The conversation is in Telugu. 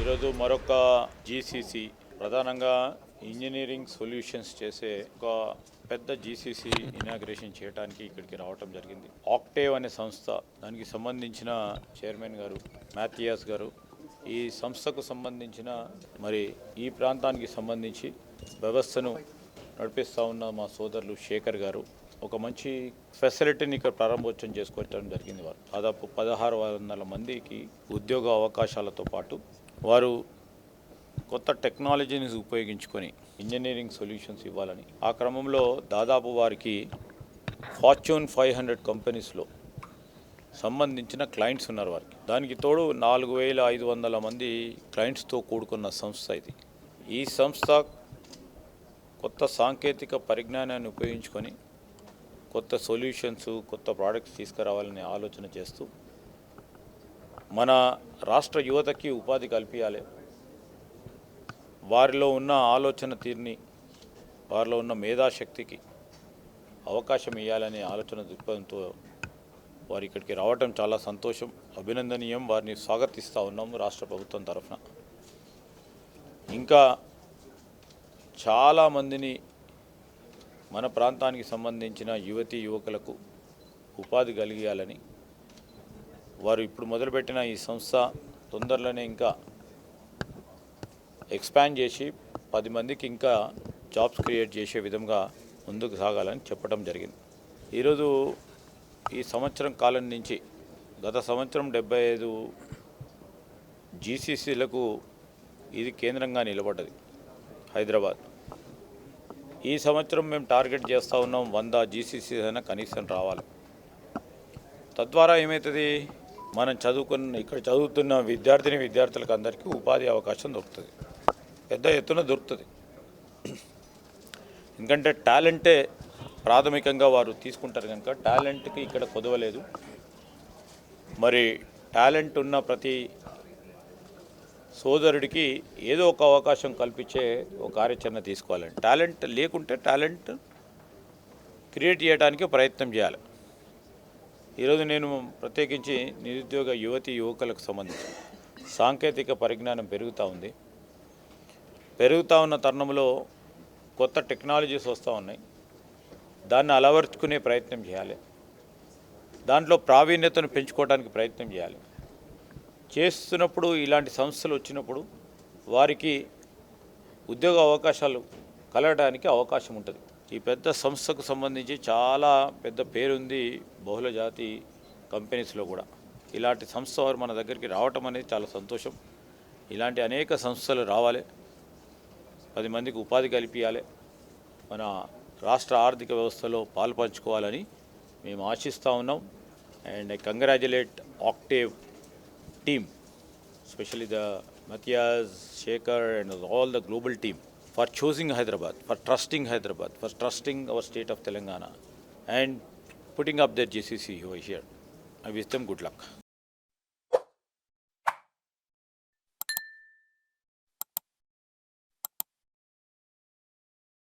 ఈరోజు మరొక జీసీసీ ప్రధానంగా ఇంజనీరింగ్ సొల్యూషన్స్ చేసే ఒక పెద్ద జీసీసీ ఇనాగ్రేషన్ చేయడానికి ఇక్కడికి రావటం జరిగింది. ఆక్టేవ్ అనే సంస్థ, దానికి సంబంధించిన చైర్మన్ గారు మాథియాస్ గారు, ఈ సంస్థకు సంబంధించిన మరి ఈ ప్రాంతానికి సంబంధించి వ్యవస్థను నడిపిస్తూ ఉన్న మా సోదరులు శేఖర్ గారు ఒక మంచి ఫెసిలిటీని ఇక్కడ ప్రారంభోత్సవం చేసుకోవడం జరిగింది. వారు దాదాపు 1600 మందికి ఉద్యోగ అవకాశాలతో పాటు వారు కొత్త టెక్నాలజీని ఉపయోగించుకొని ఇంజనీరింగ్ సొల్యూషన్స్ ఇవ్వాలని, ఆ క్రమంలో దాదాపు వారికి ఫార్చ్యూన్ 500 కంపెనీస్లో సంబంధించిన క్లయింట్స్ ఉన్నారు వారికి. దానికి తోడు 4500 మంది క్లయింట్స్తో కూడుకున్న సంస్థ ఇది. ఈ సంస్థ కొత్త సాంకేతిక పరిజ్ఞానాన్ని ఉపయోగించుకొని కొత్త సొల్యూషన్స్, కొత్త ప్రోడక్ట్స్ తీసుకురావాలనే ఆలోచన చేస్తూ మన రాష్ట్ర యువతకి ఉపాధి కల్పించాలి, వారిలో ఉన్న ఆలోచన తీరుని, వారిలో ఉన్న మేధాశక్తికి అవకాశం ఇవ్వాలనే ఆలోచన దృక్పథంతో వారు ఇక్కడికి రావటం చాలా సంతోషం, అభినందనీయం. వారిని స్వాగతిస్తూ ఉన్నాం రాష్ట్ర ప్రభుత్వం తరఫున. ఇంకా చాలామందిని మన ప్రాంతానికి సంబంధించిన యువతీ యువకులకు ఉపాధి కలిగించాలని వారు ఇప్పుడు మొదలుపెట్టిన ఈ సంస్థ తొందరలోనే ఇంకా ఎక్స్పాండ్ చేసి 10 మందికి ఇంకా జాబ్స్ క్రియేట్ చేసే విధంగా ముందుకు సాగాలని చెప్పడం జరిగింది. ఈరోజు ఈ సంవత్సరం కాలం నుంచి గత సంవత్సరం 75 జీసీసీలకు ఇది కేంద్రంగా నిలబడ్డది హైదరాబాద్. ఈ సంవత్సరం మేము టార్గెట్ చేస్తూ ఉన్నాం 100 జీసీసీ అయినా కనీసం రావాలి. తద్వారా ఏమవుతుంది, మనం ఇక్కడ చదువుతున్న విద్యార్థులకు అందరికీ ఉపాధి అవకాశం దొరుకుతుంది, పెద్ద ఎత్తున దొరుకుతుంది. ఎందుకంటే టాలెంటే ప్రాథమికంగా వారు తీసుకుంటారు కనుక టాలెంట్కి ఇక్కడ కొదవలేదు. మరి టాలెంట్ ఉన్న ప్రతి సోదరుడికి ఏదో ఒక అవకాశం కల్పించే ఒక కార్యాచరణ తీసుకోవాలండి. టాలెంట్ లేకుంటే టాలెంట్ క్రియేట్ చేయడానికి ప్రయత్నం చేయాలి. ఈరోజు నేను ప్రత్యేకించి నిరుద్యోగ యువతీ యువకులకు సంబంధించి సాంకేతిక పరిజ్ఞానం పెరుగుతూ ఉంది. పెరుగుతూ ఉన్న తరుణంలో కొత్త టెక్నాలజీస్ వస్తూ ఉన్నాయి. దాన్ని అలవర్చుకునే ప్రయత్నం చేయాలి, దాంట్లో ప్రావీణ్యతను పెంచుకోవడానికి ప్రయత్నం చేయాలి. చేస్తున్నప్పుడు ఇలాంటి సంస్థలు వచ్చినప్పుడు వారికి ఉద్యోగ అవకాశాలు కలగడానికి అవకాశం ఉంటుంది. ఈ పెద్ద సంస్థకు సంబంధించి చాలా పెద్ద పేరుంది బహుళజాతి కంపెనీస్లో కూడా. ఇలాంటి సంస్థ వారు మన దగ్గరికి రావటం అనేది చాలా సంతోషం. ఇలాంటి అనేక సంస్థలు రావాలి, 10 మందికి ఉపాధి కల్పించాలి, మన రాష్ట్ర ఆర్థిక వ్యవస్థలో పాల్పంచుకోవాలని మేము ఆశిస్తూ ఉన్నాం. And I congratulate Octave team, especially the Matthias, Shekhar and all the global team for choosing Hyderabad, for trusting Hyderabad, for trusting our state of Telangana and putting up their GCC over here. I wish them good luck.